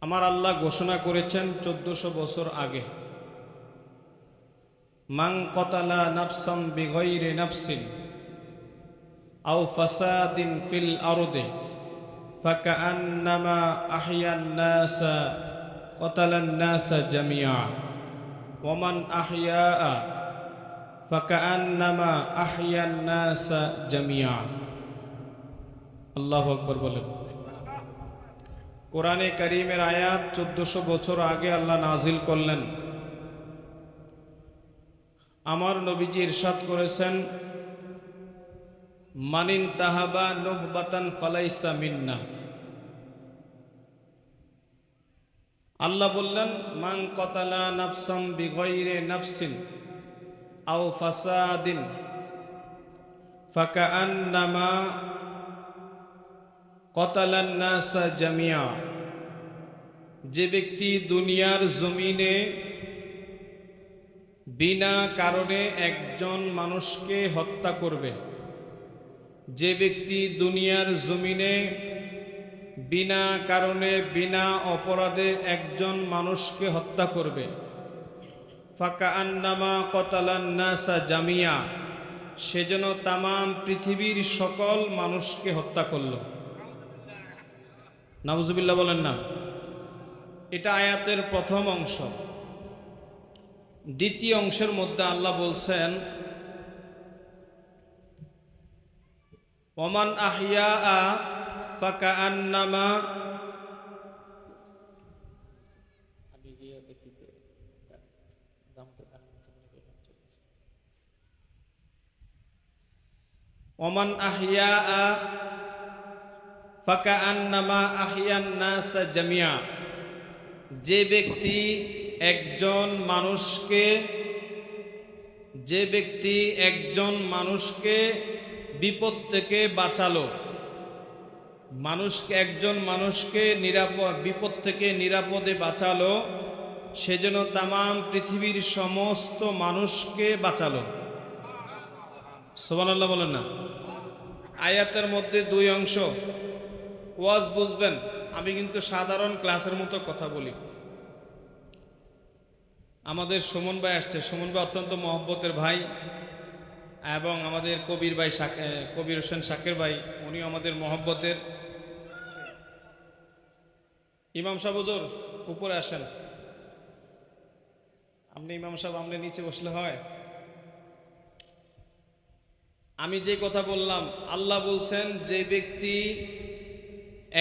আমার আল্লাহ ঘোষণা করেছেন 1400 বছর আগে, মান কতালা নাফসাম বিগাইরি নাফসিন আও ফাসাদিন ফিল আরদি ফাকান্নামা আহইয়ান নাসা কতালান নাসা জামিআ ওয়া মান আহইয়া ফাকান্নামা আহইয়ান নাসা জামিআ। আল্লাহু আকবার বলেন। কোরআনে কারীমের আয়াত 1400 বছর আগে আল্লাহ নাজিল করলেন। আমার নবীজি ইরশাদ করেছেন, মানিন তাহাবা নুহবাতান ফালাইসা মিন্না। আল্লাহ বললেন, মান কতালা নাফসাম বিগাইরি নাফসিন আও ফাসাদিন ফাকান্নামা কতালান নাসা জামিআ। যে ব্যক্তি দুনিয়ার জমিনে বিনা কারণে একজন মানুষকে হত্যা করবে, যে ব্যক্তি দুনিয়ার জমিনে বিনা কারণে বিনা অপরাধে একজন মানুষকে হত্যা করবে, ফাকান্নামা কতালান নাসা জামিআ, সেজন্য তামাম পৃথিবীর সকল মানুষকে হত্যা করল। নাউজুবিল্লাহ বলেন না। এটা আয়াতের প্রথম অংশ। দ্বিতীয় অংশের মধ্যে আল্লাহ বলছেন, ওমান আহইয়া ফাকান্নামা ওমান আহইয়া ফাকান্নামা আহইয়ান নাসা জামিআ। যে ব্যক্তি একজন মানুষকে বিপদ থেকে বাঁচালো, একজন মানুষকে বিপদ থেকে নিরাপদে বাঁচালো, সেজন্য তামাম পৃথিবীর সমস্ত মানুষকে বাঁচালো। সুবহানাল্লাহ বলেন না। আয়াতের মধ্যে দুই অংশ। ওয়াজ বুঝবেন, আমি কিন্তু সাধারণ ক্লাসের মতো কথা বলি। আমাদের সুমন ভাই আসছে। সুমন ভাই অত্যন্ত মহব্বতের ভাই, এবং আমাদের কবির ভাই কবির হোসেন শাকের ভাই, উনিও আমাদের মহব্বতের। ইমাম সাহেব হুজুর উপরে আসেন। আপনি ইমাম সাহেব, আপনি নিচে বসলে হয়? আমি যে কথা বললাম, আল্লাহ বলছেন, যে ব্যক্তি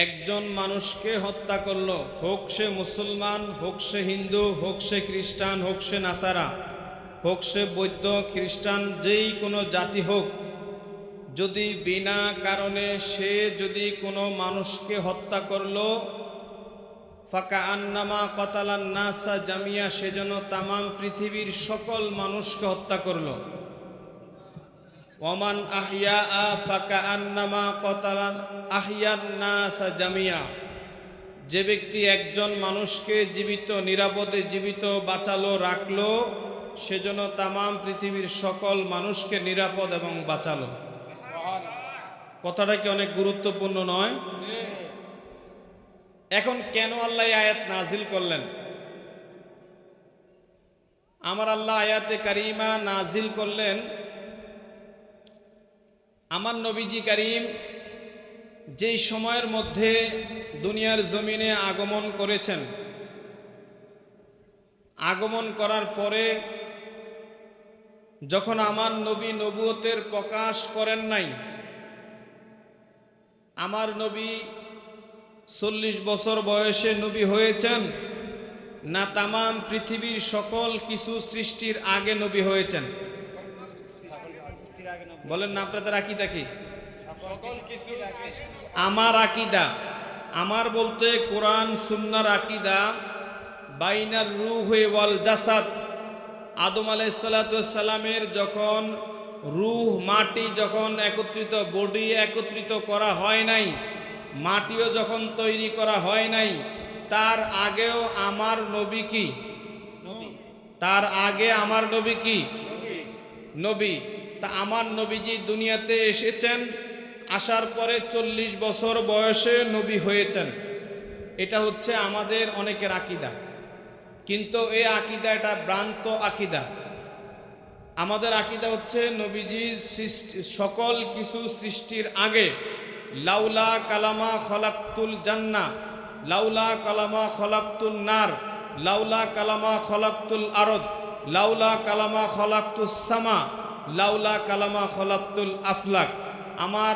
একজন মানুষকে হত্যা করলো, হোক সে মুসলমান, হোক সে হিন্দু, হোক সে খ্রিস্টান, হোক সে নাসারা, হোক সে বৌদ্ধ খ্রিস্টান, যেই কোনো জাতি হোক, যদি বিনা কারণে সে যদি কোনো মানুষকে হত্যা করলো, ফাকান্নামা কতালান নাসা জামিআ, সেজন্য তামাম পৃথিবীর সকল মানুষকে হত্যা করলো। ওমান আহইয়া ফাকান্নামা কতালান আহইয়ান নাসা জামিআ। যে ব্যক্তি একজন মানুষকে নিরাপদে জীবিত বাঁচালো, রাখলো, সেজন্য তামাম পৃথিবীর সকল মানুষকে নিরাপদ এবং বাঁচালো। কথাটা কি অনেক গুরুত্বপূর্ণ নয়? এখন কেন আল্লাহ আয়াত নাজিল করলেন? আমার আল্লাহ আয়াতে কারিমা নাজিল করলেন, আমার নবীজি করিম যেই সময়ের মধ্যে দুনিয়ার জমিনে আগমন করেছেন, আগমন করার পরে যখন আমার নবী নবুয়তের প্রকাশ করেন নাই, আমার নবী 40 বছর বয়সে নবী হয়েছেন না তামাম পৃথিবীর সকল কিছু সৃষ্টির আগে নবী হয়েছেন? বলেন না, আপনাদের আকীদা কি? আমার আকীদা, আমার বলতে কোরআন সুন্নাহর আকীদা, বাইনার রূহ ওয়াল জাসাদ। আদম আলাইহিস সালাতু ওয়াস সালামের যখন রূহ মাটি যখন একত্রিত, বডি একত্রিত করা হয় নাই, মাটিও যখন তৈরি করা হয় নাই, তার আগেও আমার নবী কি? তার আগে আমার নবী কি? নবী। তা আমার নবীজি দুনিয়াতে এসেছেন, আসার পরে 40 বছর বয়সে নবী হয়েছেন। এটা হচ্ছে আমাদের অনেকের আকীদা, কিন্তু এই আকীদা এটা ভ্রান্ত আকীদা। আমাদের আকীদা হচ্ছে নবীজি সকল কিছু সৃষ্টির আগে লাউলা কালামা খলাকতুল জান্নাহ, লাউলা কালামা খলাকতুল নার, লাউলা কালামা খলাকতুল আরদ, লাউলা কালামা খলাকতুস সামা, লাউলা কালামা খলাকতুল আফলাক। আমার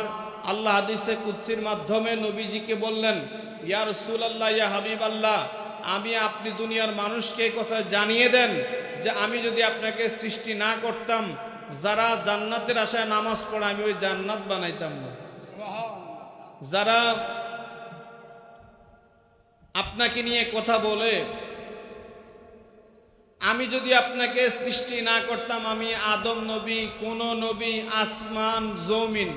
আল্লাহ হাদিসে কুদসির মাধ্যমে নবীজিকে বললেন, ইয়া রাসূলুল্লাহ, ইয়া হাবিবাল্লাহ, আমি আপনি দুনিয়ার মানুষকে এই কথা জানিয়ে দেন যে আমি যদি আপনাকে সৃষ্টি না করতাম, যারা জান্নাতের আশায় নামাজ পড়ে আমি ওই জান্নাত বানাইতাম না। যারা আপনাকে নিয়ে কথা বলে, আমি যদি আপনাকে সৃষ্টি না করতাম, আমি আদম নবী, কোন নবী, আসমান জমিন,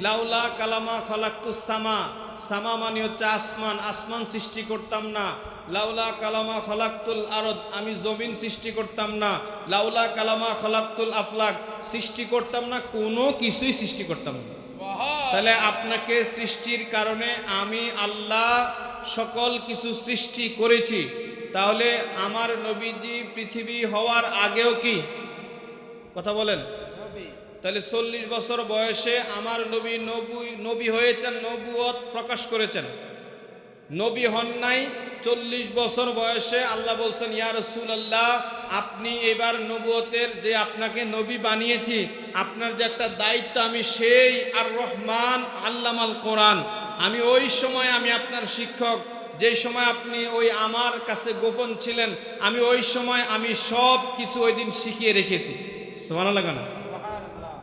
লাউলা কালামা খলাকতুস সামা, সামা মানে হচ্ছে আসমান, আসমান সৃষ্টি করতাম না। লাউলা কালামা খলাকতুল আরদ, আমি জমিন সৃষ্টি করতাম না। লাউলা কালামা খলাকতুল আফলাক, সৃষ্টি করতাম না, কোনো কিছুই সৃষ্টি করতাম না। তাহলে আপনাকে সৃষ্টির কারণে আমি আল্লাহ সকল কিছু সৃষ্টি করেছি। তাহলে আমার নবীজি পৃথিবী হওয়ার আগেও কি কথা বলেন? তাহলে 40 বছর বয়সে আমার নবী নবী হয়েছেন, নবুয়ত প্রকাশ করেছেন। নবী হন নাই, 40 বছর বয়সে আল্লাহ বলছেন, ইয়া রাসূলুল্লাহ, আপনি এবার নবুয়তের যে আপনাকে নবী বানিয়েছি, আপনার যে একটা দায়িত্ব, আমি সেই আর রহমান আল্লামাল কোরআন, আমি ওই সময় আমি আপনার শিক্ষক, যেই সময় আপনি ওই আমার কাছে গোপন ছিলেন, আমি ওই সময় আমি সব কিছু ওই দিন শিখিয়ে রেখেছি। সুবহানাল্লাহ।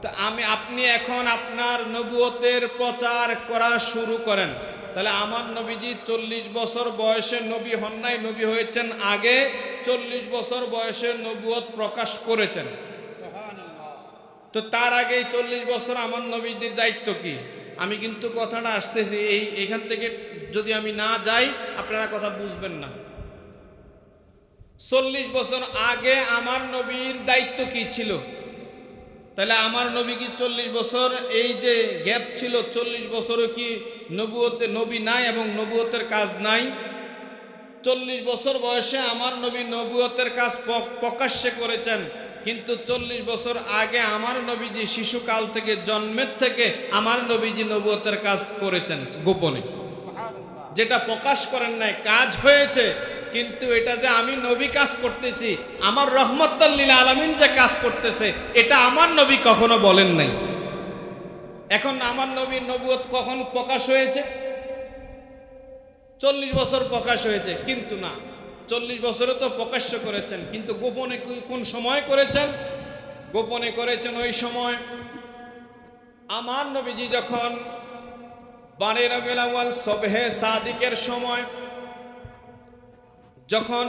তো আপনি এখন আপনার নবুয়তের প্রচার করা শুরু করেন। তাহলে আমার নবীজি 40 বছর বয়সে নবী হন নাই, নবী হয়েছেন আগে, 40 বছর বয়সে নবুয়ত প্রকাশ করেছেন। তো তার আগে 40 বছর আমার নবীদের দায়িত্ব কি? আমি কিন্তু কথাটা আসতেছি এইখান থেকে যদি আমি না যাই আপনারা কথা বুঝবেন না। 40 বছর আগে আমার নবীর দায়িত্ব কি ছিল? তাহলে আমার নবী কি 40 বছর এই যে গ্যাপ ছিল, 40 বছরও কি নবুয়তে নবী নাই এবং নবুয়তের কাজ নাই? 40 বছর বয়সে আমার নবী নবুয়তের কাজ প্রকাশ্যে করেছেন, কিন্তু 40 বছর আগে আমার নবীজি শিশুকাল থেকে, জন্মের থেকে আমার নবীজি নবুয়তের কাজ করেছেন গোপনে, যেটা প্রকাশ করেন নাই। কাজ হয়েছে, কিন্তু এটা যে আমি নবী কাজ করতেছি, আমার রহমতুল লিল আলামিন যে কাজ করতেছে, এটা আমার নবী কখনো বলেন নাই। এখন আমার নবীর নবুয়ত কখন প্রকাশ হয়েছে? 40 বছর প্রকাশ হয়েছে, কিন্তু না, 40 বছরে তো প্রকাশ্য করেছেন, কিন্তু গোপনে কোন সময় করেছেন? গোপনে করেছেন ওই সময় আমার নবীজি যখন 12 রবিউল আউয়াল সবহে সাদিকের সময় যখন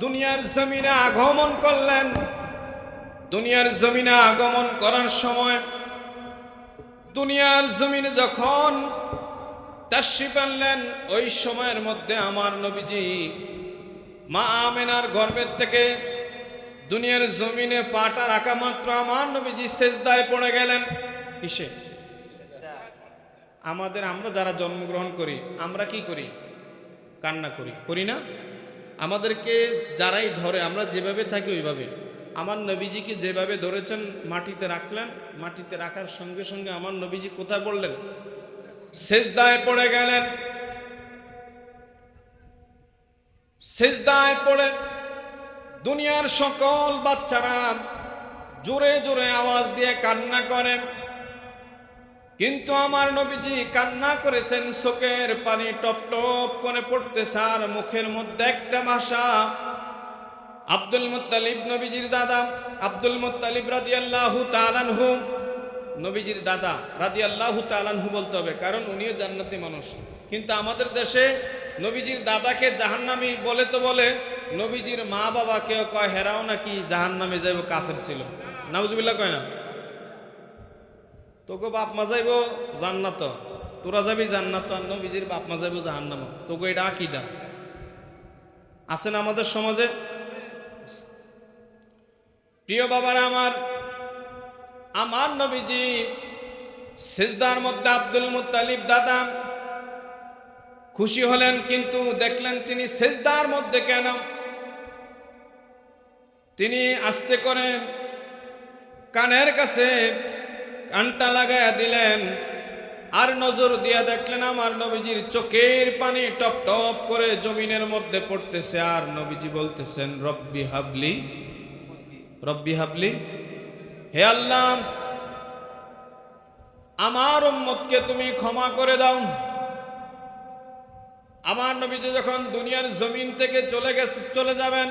দুনিয়ার জমিনে আগমন করলেন, দুনিয়ার জমিনে আগমন করার সময় দুনিয়ার জমিনে যখন তাশরিফ আনলেন, ওই সময়ের মধ্যে আমার নবীজি মা আমেনার গর্ভের থেকে দুনিয়ার জমিনে পাটা রাখা মাত্র আমার নবীজি সেজদায় পড়ে গেলেন। কিসে? আমরা যারা জন্মগ্রহণ করি, আমরা কি করি? কান্না করি, করি না? আমাদেরকে যারাই ধরে, আমরা যেভাবে থাকি ওইভাবে। আমার নবীজিকে যেভাবে ধরেছেন, মাটিতে রাখলেন, মাটিতে রাখার সঙ্গে সঙ্গে আমার নবীজি কোথায় পড়লেন? সেজদায় পড়ে গেলেন। সেজদায় পড়ে দুনিয়ার সকল বাচ্চারা জোরে জোরে আওয়াজ দিয়ে কান্না করে, কিন্তু আমার নবীজি কান্না করেছেন, চোখের পানি টপ টপ করে পড়তেছে, আর মুখের মধ্যে একটা ভাষা। আব্দুল মুত্তালিব, নবীজির দাদা আব্দুল মুত্তালিব রাদিয়াল্লাহু তাআলা আনহু, নবীজির দাদা রাদিয়াল্লাহু তাআলা আনহু বলতে হবে, কারণ উনিও জান্নাতি মানুষ। কিন্তু আমাদের দেশে নবীজির দাদাকে জাহান্নামী বলে তো বলে, নবীজির মা বাবা কেউ কয় হেরাও নাকি জাহান্নামে যাইব, কাফের ছিল। নাউজুবিল্লাহ কয় না? তোকে বাপ মা যাইব জান্নাত, তোরা যাবি জান্নাত, আর নবীজির বাপ মা যাইব জাহান্নাম। তোকে এটা আকীদা আছে না আমাদের সমাজে? প্রিয় বাবারা আমার নবীজি সিজদার মধ্যে আব্দুল মুত্তালিব দাদা খুশি হলেন, কিন্তু দেখলেন তিনি সেজদার মধ্যে কেন। তিনি আস্তে করে কানের কাছে কানটা লাগায়া দিলেন, আর নজর দিয়া দেখলেন আমার নবীজির চোখের পানি টপ টপ করে জমিনের মধ্যে পড়তেছে, আর নবীজি বলতেছেন রব্বি হাবলি, রব্বি হাবলি, হে আল্লাহ আমার উম্মতকে তুমি ক্ষমা করে দাও। আমার নবীজি যখন দুনিয়ার জমিন থেকে চলে যাবেন,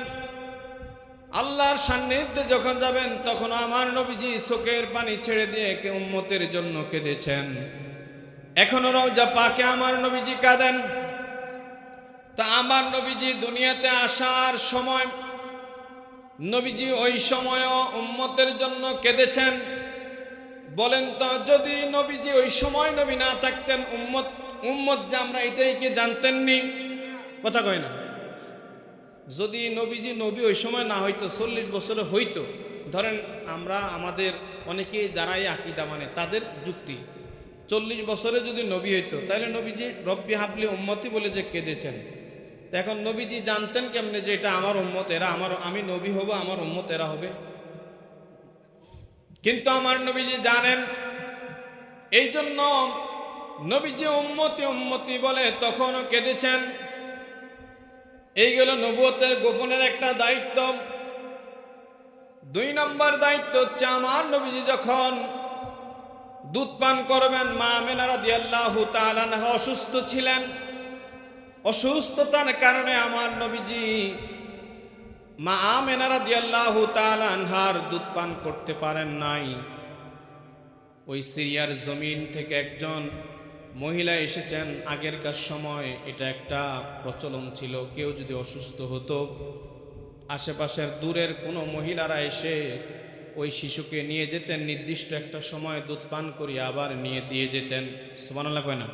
আল্লাহর সান্নিধ্যে যখন যাবেন, তখন আমার নবীজি চোখের পানি ছেড়ে দিয়ে কে উম্মতের জন্য কেঁদেছেন। এখনো রওজা পাকে আমার নবীজি কাঁদেন। তা আমার নবীজি দুনিয়াতে আসার সময় নবীজি ওই সময়ও উম্মতের জন্য কেঁদেছেন। বলেন তো, যদি নবীজি ওই সময় নবী না থাকতেন, উম্মত যে আমরা এটাই কি জানতেননি? কথা কয় না। যদি নবীজি নবী ওই সময় না হইতো, 40 বছরে হইতো, ধরেন আমরা আমাদের অনেকে যারা এই আকীদা মানে তাদের যুক্তি, 40 বছরে যদি নবী হইতো, তাহলে নবীজি রব্বি হাবলি উম্মতি বলে যে কেঁদেছেন। এখন নবীজি জানতেন কেমনে যে এটা আমার উম্মত, এরা আমি নবী হব, আমার উম্মত এরা হবে? কিন্তু আমার নবীজি জানেন, এই জন্য নবীজি উম্মতি উম্মতি বলে তখনও কেঁদেছেন। এইগুলো নবুয়তের গোপনের একটা দায়িত্ব। 2 নম্বর দায়িত্ব হচ্ছে, আমার নবীজি যখন দুধ পান করবেন, মা আমেনা রাদিয়াল্লাহু তাআলা আনহা অসুস্থ ছিলেন। অসুস্থতার কারণে আমার নবীজি মা আমেনা রাদিয়াল্লাহু তাআলা আনহার দুধ পান করতে পারেন নাই। ওই সিরিয়ার জমিন থেকে একজন মহিলা এসেছেন। আগেরকার সময় এটা একটা প্রচলন ছিল, কেউ যদি অসুস্থ হতো, আশেপাশের দূরের কোনো মহিলারা এসে ওই শিশুকে নিয়ে যেতেন, নির্দিষ্ট একটা সময় দুধ পান করিয়ে আবার নিয়ে দিয়ে যেতেন। সুবহানাল্লাহ কয় না?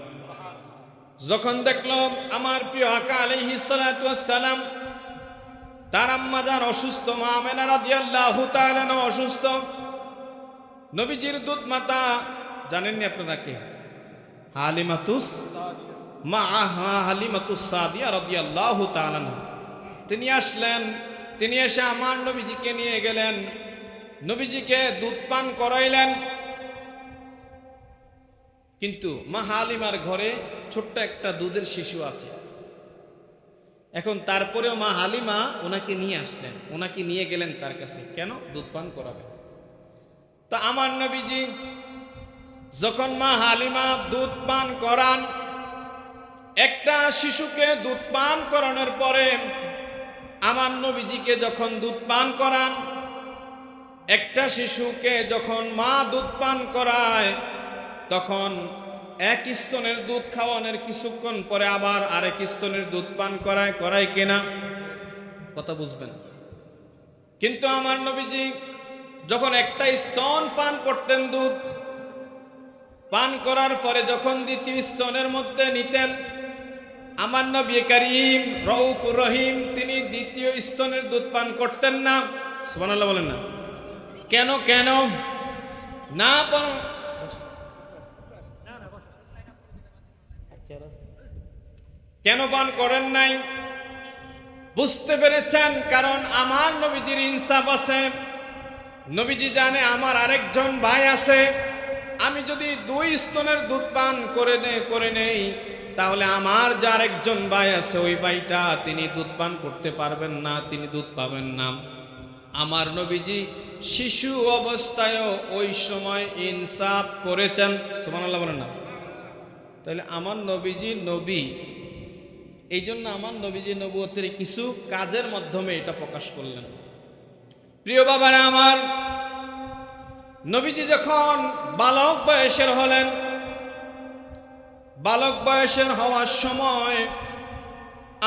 যখন দেখলো আমার প্রিয় আকা আলাইহিস সালাতু ওয়াস সালাম তার আম্মা জান অসুস্থ, মা আমেনা রাদিয়াল্লাহু তাআলা অসুস্থ, নবীজির দুধ মাতা জানেননি আপনারা কে? হালিমাতুস সাদিয়া রাদিয়াল্লাহু তাআলা। তিনি আসলেন, তিনি এসে আমার নবীজিকে নিয়ে গেলেন, নবীজিকে দুধ পান করাইলেন। কিন্তু মা হালিমার ঘরে ছোট্ট একটা দুধের শিশু আছে। এখন তারপরেও মা হালিমা ওনাকে নিয়ে আসলেন, ওনাকে নিয়ে গেলেন তার কাছে, কেন? দুধ পান করাবেন। তা আমার নবীজি যখন মা হালিমা দুধ পান করান, একটা শিশুকে দুধ পান করানোর পরে আমার নবীজিকে যখন দুধ পান করান, একটা শিশুকে যখন মা দুধ পান করায়, তখন এক স্তনের দুধ খাওয়ানোর কিছুক্ষণ পরে আবার আরেক স্তনের দুধ পান করায় কিনা? কথা বুঝবেন। কিন্তু আমার নবীজি যখন একটা স্তন পান করতেন, দুধ পান করার পরে যখন দ্বিতীয় স্তনের মধ্যে নিতেন, আমার নবী করিম রউফুর রহিম তিনি দ্বিতীয় স্তনের দুধ পান করতেন না। সুবহানাল্লাহ বলেন না? কেন কেন না? কেন পান করেন নাই? বুঝতে পেরেছেন, কারণ আমার নবীজির ইনসাফ আছে। নবীজি জানে আমার আরেকজন ভাই আছে, আমি যদি 2 স্তনের দুধ পান করে নেই, তাহলে আমার যে আরেকজন ভাই আছে, ওই ভাইটা তিনি দুধ পান করতে পারবেন না, তিনি দুধ পাবেন না। আমার নবীজি শিশু অবস্থায়ও ওই সময় ইনসাফ করেছেন। সুবহানাল্লাহ বলেন না? তাহলে আমার নবীজি নবী, এই জন্য আমার নবীজি নবুয়তের কিছু কাজের মাধ্যমে এটা প্রকাশ করলেন। প্রিয় বাবারা আমার, নবীজি যখন বালক বয়সের হলেন, বালক বয়সের হওয়ার সময়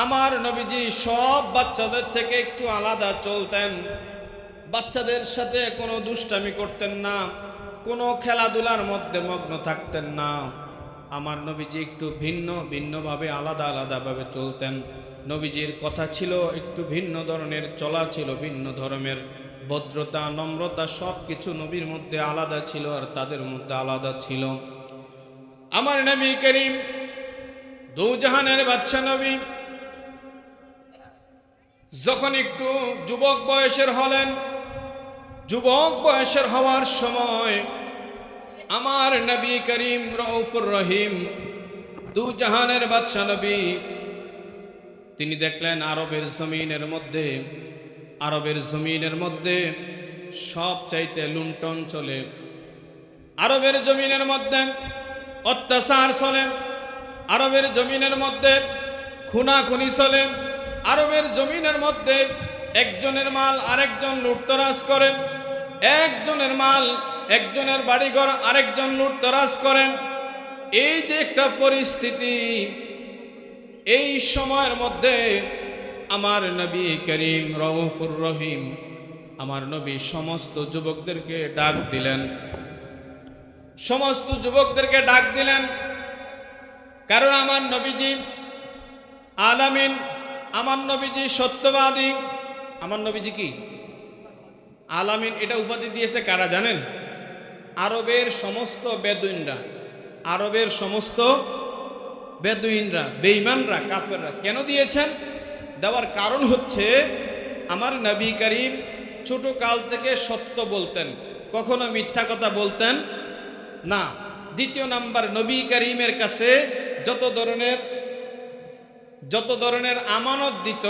আমার নবীজি সব বাচ্চাদের থেকে একটু আলাদা চলতেন। বাচ্চাদের সাথে কোনো দুষ্টামি করতেন না, কোনো খেলাধুলার মধ্যে মগ্ন থাকতেন না। আমার নবীজি একটু ভিন্নভাবে আলাদাভাবে চলতেন। নবীজির কথা ছিল একটু ভিন্ন ধরনের, চলা ছিল ভিন্ন ধরনের, ভদ্রতা নম্রতা সব কিছু নবীর মধ্যে আলাদা ছিল, আর তাদের মধ্যে আলাদা ছিল। আমার নবী করিম দু জাহানের বাদশা নবী যখন একটু যুবক বয়সের হলেন, যুবক বয়সের হওয়ার সময় আমার নবী করিম রউফুর রহিম দু জাহানের বাদশা নবী তিনি দেখলেন আরবের জমিনের মধ্যে সব চাইতে লুণ্ঠন চলে, আরবের জমিনের মধ্যে অত্যাচার চলে, আরবের জমিনের মধ্যে খুনাখুনি চলে, আরবের জমিনের মধ্যে একজনের মাল আরেকজন লুটতরাজ করে, একজনের মাল একজনের বাড়িঘর আরেকজন লুটতরাজ করেন। এই যে একটা পরিস্থিতি, এই সময়ের মধ্যে আমার নবী করিম রউফুর রহিম আমার নবী সমস্ত যুবকদেরকে ডাক দিলেন, সমস্ত যুবকদেরকে ডাক দিলেন। কারণ আমার নবীজি আলামিন, আমার নবীজি সত্যবাদী। আমার নবীজি কি আলামিন, এটা উপাধি দিয়েছে কারা জানেন? আরবের সমস্ত বেদুইনরা, আরবের সমস্ত বেদুইনরা, বেঈমানরা, কাফেররা। কেন দিয়েছেন? দেওয়ার কারণ হচ্ছে আমার নবী করিম ছোট কাল থেকে সত্য বলতেন, কখনো মিথ্যা কথা বলতেন না। দ্বিতীয় নাম্বার, নবী করিমের কাছে যত ধরনের আমানত দিত,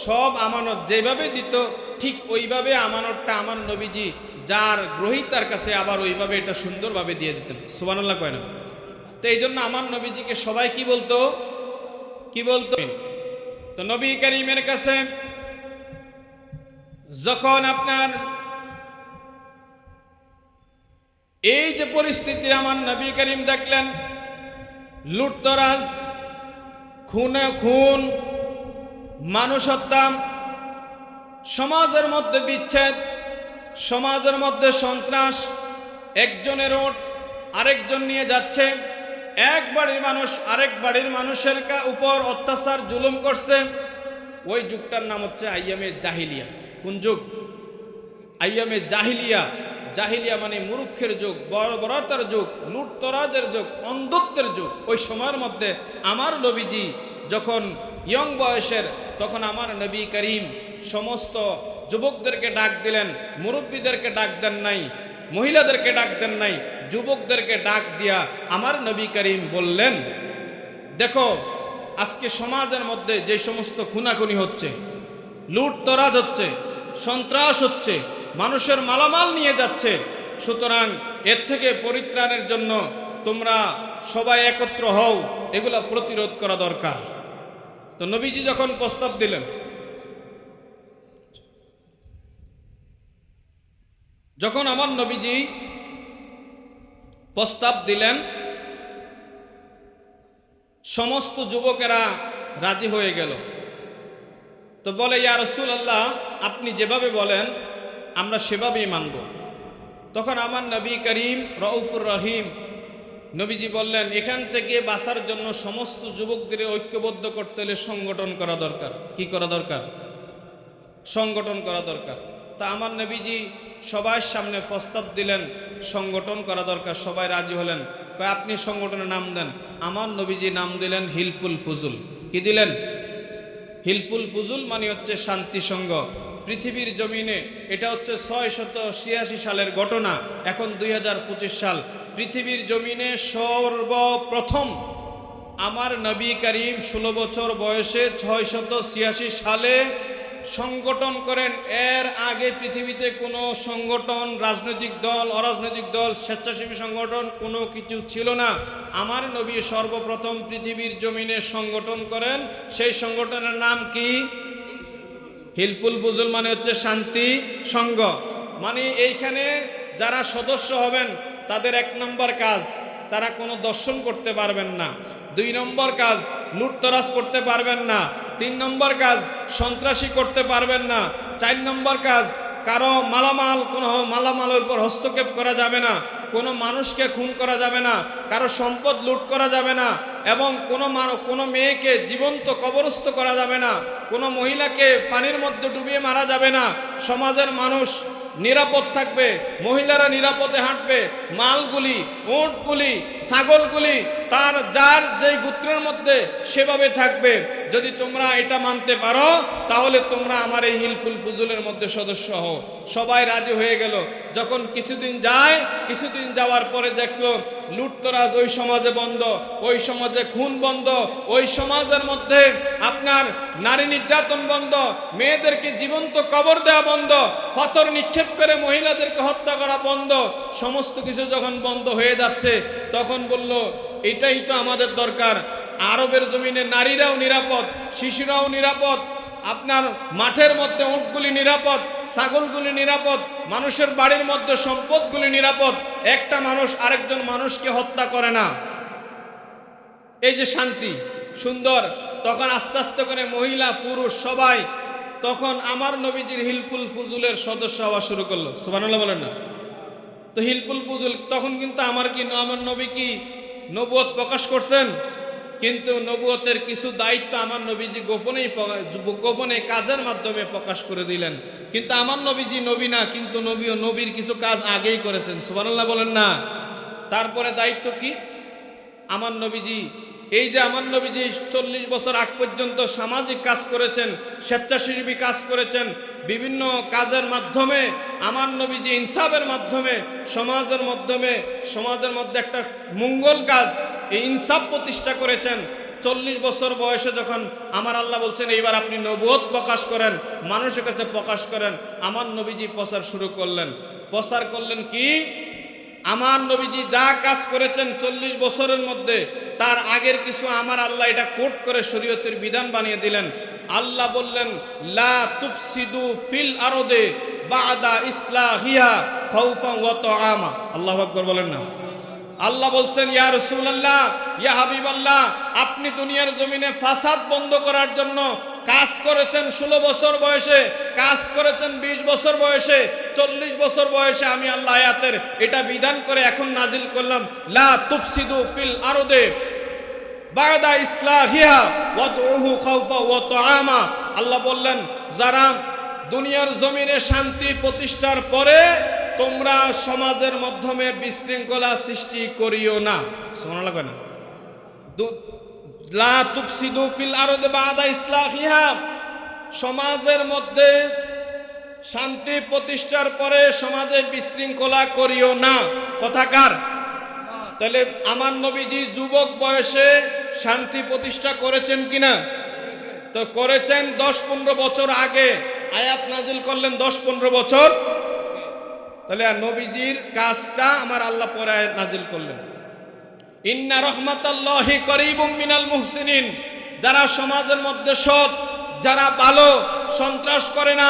সব আমানত যেভাবে দিত ঠিক ওইভাবে আমানতটা আমার নবীজি যার গ্রহীতার কাছে আবার ওইভাবে এটা সুন্দরভাবে দিয়ে দিতেন। সুবহানাল্লাহ কয় না? তো এই জন্য আমার নবীজিকে সবাই কি বলতো? তো নবী করিমের কাছে যখন আপনার এই যে পরিস্থিতি আমার নবী করিম দেখলেন, লুটতরাজ, খুন, মানুষ হত্যা, সমাজের মধ্যে বিচ্ছেদ, সমাজের মধ্যে সন্ত্রাস, একজনের ওট আরেকজন নিয়ে যাচ্ছে, এক বাড়ির মানুষ আরেক বাড়ির মানুষের উপর অত্যাচার জুলুম করছে। ওই যুগটার নাম হচ্ছে আইয়ামে জাহিলিয়া। কোন যুগ? আইয়ামে জাহিলিয়া। জাহিলিয়া মানে মূর্খের যুগ, বর্বরতার যুগ, লুটতরাজের যুগ, অন্ধত্বের যুগ। ওই সময়ের মধ্যে আমার নবীজি যখন ইয়ং বয়সের, তখন আমার নবী করিম সমস্ত যুবকদেরকে ডাক দিলেন, মুরব্বীদেরকে ডাক দেন নাই, মহিলাদেরকে ডাক দেন নাই, যুবকদেরকে ডাক দিয়া আমার নবী করিম বললেন, দেখো আজকে সমাজের মধ্যে যে সমস্ত খুনাখুনি হচ্ছে, লুটতরাজ হচ্ছে, সন্ত্রাস হচ্ছে, মানুষের মালামাল নিয়ে যাচ্ছে, সুতরাং এর থেকে পরিত্রাণের জন্য তোমরা সবাই একত্র হও, এগুলা প্রতিরোধ করা দরকার। তো নবীজি যখন প্রস্তাব দিলেন, যখন আমার নবীজি প্রস্তাব দিলেন, সমস্ত যুবকেরা রাজি হয়ে গেল। তো বলে, ইয়া রাসূলুল্লাহ, আপনি যেভাবে বলেন আমরা সেভাবেই মানব। তখন আমার নবী করিম রউফুর রহিম নবীজি বললেন, এখান থেকে বাঁচার জন্য সমস্ত যুবকদের ঐক্যবদ্ধ করতে হলে সংগঠন করা দরকার। কি করা দরকার? সংগঠন করা দরকার। তা আমার নবীজি সবার সামনে প্রস্তাব দিলেন, সংগঠন করা দরকার। সবাই রাজি হলেন। আপনি সংগঠনের নাম দেন। আমার নবীজি নাম দিলেন হিলফুল ফুজুল। কি দিলেন? হিলফুল ফুজুল মানে হচ্ছে শান্তি সংঘ। পৃথিবীর জমিনে এটা হচ্ছে 686 সালের ঘটনা, এখন 2025 সাল। পৃথিবীর জমিনে সর্বপ্রথম আমার নবী করিম 16 বছর বয়সে 686 সালে সংগঠন করেন। এর আগে পৃথিবীতে কোনো সংগঠন, রাজনৈতিক দল, অরাজনৈতিক দল, স্বেচ্ছাসেবী সংগঠন কোনো কিছু ছিল না। আমার নবী সর্বপ্রথম পৃথিবীর জমিনে সংগঠন করেন। সেই সংগঠনের নাম কি? হিলফুল ফুজুল মানে হচ্ছে শান্তি সংঘ। মানে এইখানে যারা সদস্য হবেন তাদের 1 নম্বর কাজ, তারা কোনো দর্শন করতে পারবেন না। 2 নম্বর কাজ, লুটতরাজ করতে পারবেন না। 3 নম্বর কাজ, সন্ত্রাসী করতে পারবেন না। 4 নম্বর কাজ, কারো কোনো মালামালের উপর হস্তক্ষেপ করা যাবে না, কোনো মানুষকে খুন করা যাবে না, কারো সম্পদ লুট করা যাবে না, এবং কোনো মেয়েকে জীবন্ত কবরস্থ করা যাবে না, কোনো মহিলাকে পানির মধ্যে ডুবিয়ে মারা যাবে না। সমাজের মানুষ নিরাপদ থাকবে, মহিলারা নিরাপদে হাঁটবে, মালগুলি, উটগুলি, ছাগলগুলি তার যার যেই গোত্রের মধ্যে সেভাবে থাকবে। যদি তোমরা এটা মানতে পারো তাহলে তোমরা আমার এই হিলফুল ফুজুলের মধ্যে সদস্য হও। সবাই রাজি হয়ে গেল। যখন কিছুদিন যায়, কিছুদিন যাওয়ার পরে দেখলো লুটতরাজ ওই সমাজে বন্ধ, ওই সমাজে খুন বন্ধ, ওই সমাজের মধ্যে আপনার নারী নির্যাতন বন্ধ, মেয়েদেরকে জীবন্ত কবর দেওয়া বন্ধ, পাথর নিক্ষেপ করে মহিলাদেরকে হত্যা করা বন্ধ। সমস্ত কিছু যখন বন্ধ হয়ে যাচ্ছে তখন বলল এটাই তো আমাদের দরকার। আরবের জমিনে নারীরাও নিরাপদ, শিশুরাও নিরাপদ, আপনার মাঠের মধ্যে উটগুলি নিরাপদ, ছাগলগুলি নিরাপদ, মানুষের বাড়ির মধ্যে সম্পদগুলি নিরাপদ, একটা মানুষ আরেকজন মানুষকে হত্যা করে না। এই যে শান্তি সুন্দর। তখন আস্তে আস্তে করে মহিলা পুরুষ সবাই তখন আমার নবীজির হিলফুল ফুজুলের সদস্য হওয়া শুরু করলো। সুবহানাল্লাহ বলেন না? তো হিলফুল ফুজুল তখন কিন্তু আমার নবী কি নবুয়ত প্রকাশ করছেন, কিন্তু নবুয়তের কিছু দায়িত্ব আমার নবীজি গোপনে কাজের মাধ্যমে প্রকাশ করে দিলেন। কিন্তু আমার নবীজি নবী না, কিন্তু নবীর কিছু কাজ আগেই করেছেন। সুবহানাল্লাহ বলেন না? তারপরে দায়িত্ব কি? আমার নবীজি এই যে আমার নবীজি 40 বছর আগ পর্যন্ত সামাজিক কাজ করেছেন, স্বেচ্ছাসেবী কাজ করেছেন, বিভিন্ন কাজের মাধ্যমে আমার নবীজি ইনসাফের মাধ্যমে সমাজের মধ্যে একটা মঙ্গল কাজ, এই ইনসাফ প্রতিষ্ঠা করেছেন। 40 বছর বয়সে যখন আমার আল্লাহ বলছেন এইবার আপনি নবুয়ত প্রকাশ করেন, মানুষের কাছে প্রকাশ করেন, আমার নবীজি প্রচার শুরু করলেন। প্রচার করলেন কি? আমার নবীজি যা কাজ করেছেন 40 বছরের মধ্যে, তার আগের কিছু আমার আল্লাহ এটা কোট করে শরীয়তের বিধান বানিয়ে দিলেন। আল্লাহ বললেন লা তুফসিদু ফিল আরদে বাদা ইসলাহিহা খাউফান ওয়া তাআমা। আল্লাহু আকবার বলেন না? আল্লাহ বলছেন ইয়া রাসূলুল্লাহ, ইয়া হাবিবাল্লাহ, আপনি দুনিয়ার জমিনে ফাসাদ বন্ধ করার জন্য কাজ করেছেন 16 বছর বয়সে, কাজ করেছেন 20 বছর বয়সে, 40 বছর বয়সে আমি আল্লাহ আয়াতের এটা বিধান করে এখন নাজিল করলাম লা তুফসিদু ফিল আরদে বাদা ইসলাহিহা ওয়াদউহু খাউফা ওয়া তাআমা। আল্লাহ বললেন যারা দুনিয়ার জমিনে শান্তি প্রতিষ্ঠার পরে তোমরা সমাজের মাধ্যমে বিশৃঙ্খলা সৃষ্টি করিও না। সুবহানাল্লাহ কেন? লা তুফসিদু ফিল আরদি বাদা ইসলাহিহা, সমাজের মধ্যে শান্তি প্রতিষ্ঠার পরে সমাজে বিশৃঙ্খলা করিও না। কথাকার? তাহলে আমার নবীজি যুবক বয়সে শান্তি প্রতিষ্ঠা করেছেন কিনা? তো করেছেন। 10-15 বছর আগে আয়াত নাজিল করলেন 10-15 বছর। তাহলে নবীজির কাজটা আমার আল্লাহ পরে আয়াত নাজিল করলেন ইন্না রাহমাতাল্লাহি করিবুম মিনাল মুহসিনিন। যারা সমাজের মধ্যে সৎ, যারা ভালো, সন্ত্রাস করে না,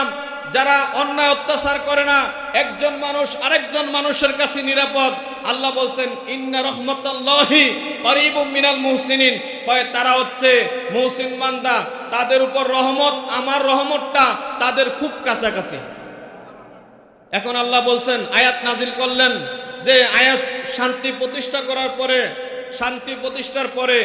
যারা অন্যায় অত্যাচার করে না, একজন মানুষ আরেকজন মানুষের কাছে নিরাপদ। আল্লাহ বলছেন ইন্না রাহমাতাল্লাহি করিবুম মিনাল মুহসিনিন, তারা হচ্ছে মুহসিন বান্দা, তাদের উপর রহমত, আমার রহমতটা তাদের খুব কাছাকাছি। এখন আল্লাহ বলছেন আয়াত নাজিল করলেন যে আয়াত শান্তি প্রতিষ্ঠা করার পরে, শান্তি প্রতিষ্ঠার পরে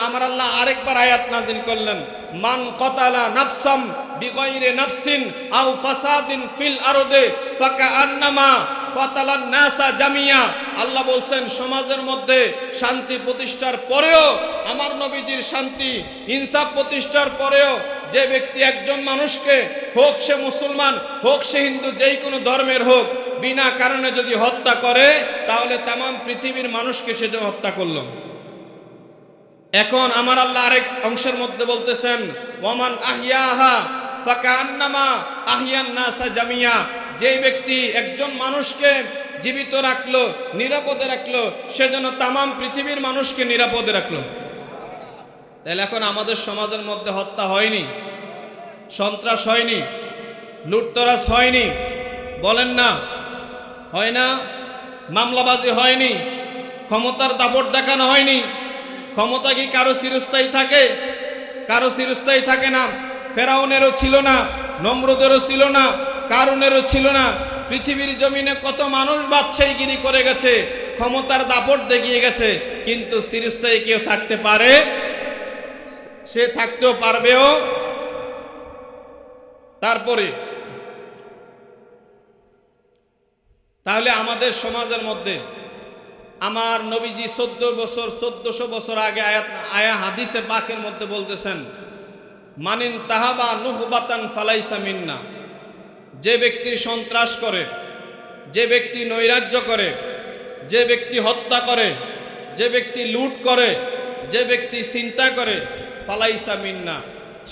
আমার আল্লাহ আরেকবার আয়াত নাজিল করলেন মান কতালা নাফসাম বিগাইরি নাফসিন আও ফাসাদিন ফিল আরদে ফাকাআন্নামা কতালান নাসা জামিয়া। আল্লাহ বলছেন সমাজের মধ্যে শান্তি প্রতিষ্ঠার পরেও, আমার নবীজির শান্তি ইনসাফ প্রতিষ্ঠার পরেও যে ব্যক্তি একজন মানুষকে, হোক সে মুসলমান হোক সে হিন্দু, যেই কোনো ধর্মের হোক, বিনা কারণে যদি হত্যা করে তাহলে তাম পৃথিবীর মানুষকে সে যে হত্যা করল। এখন আমার আল্লাহ আরেক অংশের মধ্যে বলতেছেন ওয়ামান আহিয়াহা ফাকান্নামা আহিয়ান নাসা জামিয়া। যেই ব্যক্তি একজন মানুষকে জীবিত রাখলো, নিরাপদে রাখলো, সেজন্য তাম পৃথিবীর মানুষকে নিরাপদে রাখলো। তাহলে এখন আমাদের সমাজের মধ্যে হত্যা হয়নি, সন্ত্রাস হয়নি, লুটতরাজ হয়নি, বলেন না? হয় না? মামলাবাজি হয়নি, ক্ষমতার দাপট দেখানো হয়নি। ক্ষমতা কি কারো চিরস্থায়ী থাকে? কারো চিরস্থায়ী থাকে না। ফেরাউনেরও ছিল না, নমরুদেরও ছিল না, কারুনেরও ছিল না। পৃথিবীর জমিনে কত মানুষ বাদশাহীগিরি করে গেছে, ক্ষমতার দাপট দেখিয়ে গেছে, কিন্তু চিরস্থায়ী কেউ থাকতে পারে? সে থাকতেও পারবেও। তারপরে তাহলে আমাদের সমাজের মধ্যে আমার নবীজি 1400 বছর আগে আয়া হাদিসে পাকের মধ্যে বলতেছেন, মানিন তাহাবা নুহবাতান ফালাইসা মিন্না। যে ব্যক্তি সন্ত্রাস করে, যে ব্যক্তি নৈরাজ্য করে, যে ব্যক্তি হত্যা করে, যে ব্যক্তি লুট করে, যে ব্যক্তি চিন্তা করে, ফালাইসা মিন্না,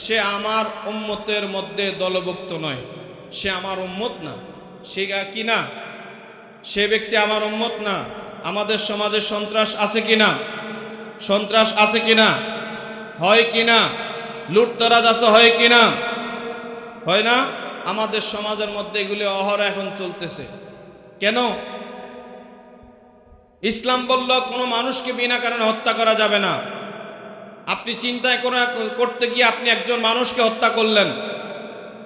সে আমার উম্মতের মধ্যে দলভুক্ত নয়, সে আমার উম্মত না। সে কি না? সে ব্যক্তি আমার উম্মত না। আমাদের সমাজে সন্ত্রাস আছে কিনা? সন্ত্রাস আছে কিনা? হয় কিনা? লুটতরাজ আছে হয় কিনা? হয় না? আমাদের সমাজের মধ্যে এগুলি অহরহ এখন চলতেছে। কেন? ইসলাম বলল কোনো মানুষকে বিনা কারণে হত্যা করা যাবে না। আপনি চিন্তায় করতে গিয়ে আপনি একজন মানুষকে হত্যা করলেন,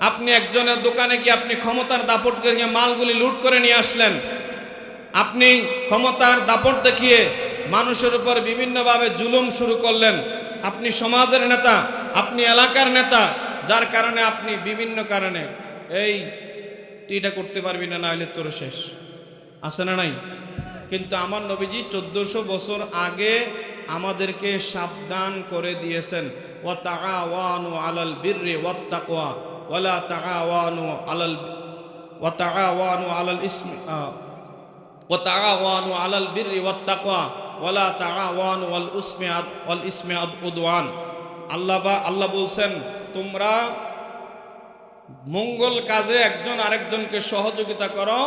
আপনি একজনের দোকানে গিয়ে আপনি ক্ষমতার দাপট গিয়ে মালগুলি লুট করে নিয়ে আসলেন, আপনি ক্ষমতার দাপট দেখিয়ে মানুষের উপর বিভিন্নভাবে জুলুম শুরু করলেন। আপনি সমাজের নেতা, আপনি এলাকার নেতা, যার কারণে আপনি বিভিন্ন কারণে এই তুই এটা করতে পারবি না, না হলে তোর শেষ, আছে না নাই? কিন্তু আমার নবীজি 1400 বছর আগে আমাদেরকে সাবধান করে দিয়েছেন, ওয়া তাআওয়ানু আলাল বিররি ওয়াত তাকওয়া ওয়ালা তাআওয়ানু আলাল ইসমি ওয়া তাআওয়ানু আলাল বিররি ওয়াত তাকওয়া ওয়ালা তাআওয়ানু ওয়াল ইসমি উদওয়ান। আল্লাহ বলছেন, তোমরা মঙ্গল কাজে একজন আরেকজনকে সহযোগিতা করো,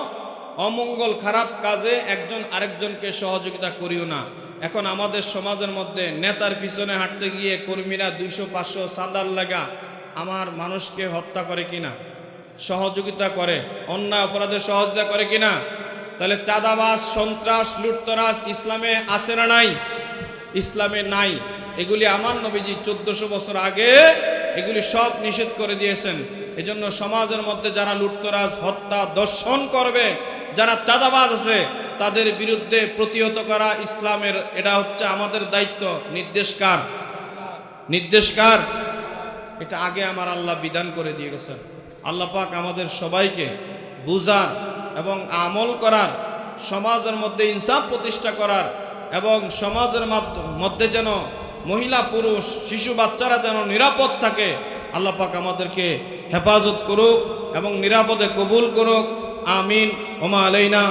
অমঙ্গল খারাপ কাজে একজন আরেকজনকে সহযোগিতা করিও না। এখন আমাদের সমাজের মধ্যে নেতার পিছনে হাঁটতে গিয়ে কর্মীরা 200-500 চাঁদার লাগা আমার মানুষকে হত্যা করে কিনা? সহযোগিতা করে, অন্যায় অপরাধে সহযোগিতা করে কিনা? তাহলে চাঁদাবাজ, সন্ত্রাস, লুটতরাজ ইসলামে আছে না নাই? ইসলামে নাই। এগুলি আমার নবীজি 1400 বছর আগে এগুলি সব নিষেধ করে দিয়েছেন। এজন্য সমাজের মধ্যে যারা লুটতরাজ, হত্যা, দর্শন করবে, যারা চাঁদাবাজ আছে, তাদের বিরুদ্ধে প্রতিহত করা ইসলামের, এটা হচ্ছে আমাদের দায়িত্ব। নির্দেশ কার? এটা আগে আমার আল্লাহ বিধান করে দিয়ে গেছেন। আল্লাহ পাক আমাদের সবাইকে বুঝার এবং আমল করার, সমাজের মধ্যে ইনসাফ প্রতিষ্ঠা করার, এবং সমাজের মধ্যে যেন মহিলা, পুরুষ, শিশু, বাচ্চারা যেন নিরাপদ থাকে, আল্লাহ পাক আমাদেরকে হেফাজত করুক এবং নিরাপদে কবুল করুক। আমিন। ওমা আলাইনা।